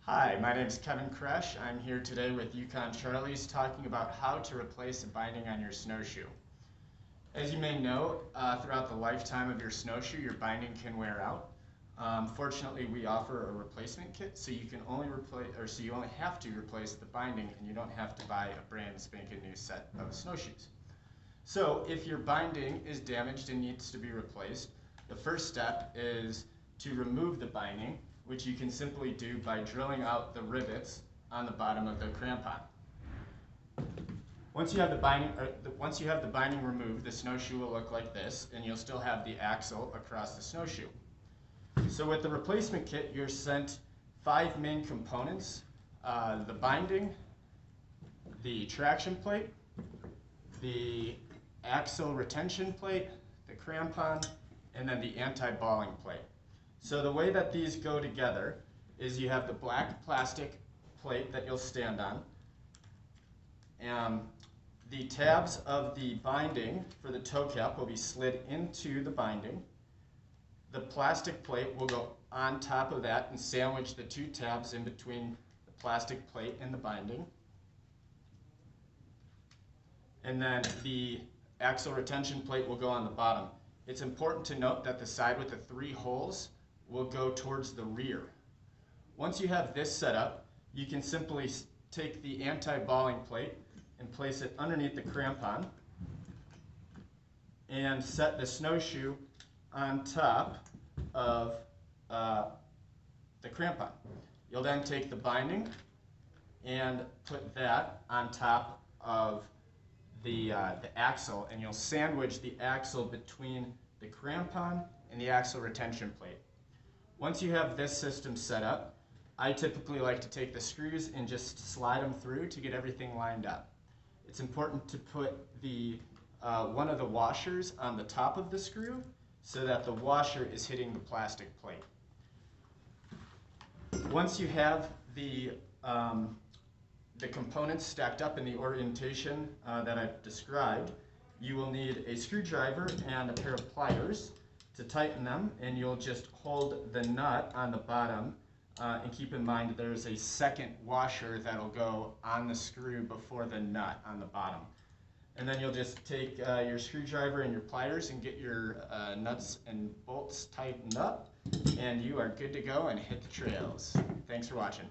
Hi, my name is Kevin Kresh. I'm here today with Yukon Charlie's talking about how to replace a binding on your snowshoe. As you may know, throughout the lifetime of your snowshoe, your binding can wear out. Fortunately, we offer a replacement kit, so you only have to replace the binding, and you don't have to buy a brand spanking new set of snowshoes. So, if your binding is damaged and needs to be replaced, the first step is to remove the binding, which you can simply do by drilling out the rivets on the bottom of the crampon. Once you have the binding removed, the snowshoe will look like this, and you'll still have the axle across the snowshoe. So with the replacement kit, you're sent 5 main components: the binding, the traction plate, the axle retention plate, the crampon, and then the anti-balling plate. So the way that these go together is you have the black plastic plate that you'll stand on. The tabs of the binding for the toe cap will be slid into the binding. The plastic plate will go on top of that and sandwich the 2 tabs in between the plastic plate and the binding. And then the axle retention plate will go on the bottom. It's important to note that the side with the 3 holes will go towards the rear. Once you have this set up, you can simply take the anti-balling plate and place it underneath the crampon and set the snowshoe on top of the crampon. You'll then take the binding and put that on top of the axle, and you'll sandwich the axle between the crampon and the axle retention plate. Once you have this system set up, I typically like to take the screws and just slide them through to get everything lined up. It's important to put one of the washers on the top of the screw so that the washer is hitting the plastic plate. Once you have the components stacked up in the orientation that I've described, you will need a screwdriver and a pair of pliers to tighten them, and you'll just hold the nut on the bottom, and keep in mind there's a second washer that'll go on the screw before the nut on the bottom. And then you'll just take your screwdriver and your pliers and get your nuts and bolts tightened up, and you are good to go and hit the trails. Thanks for watching.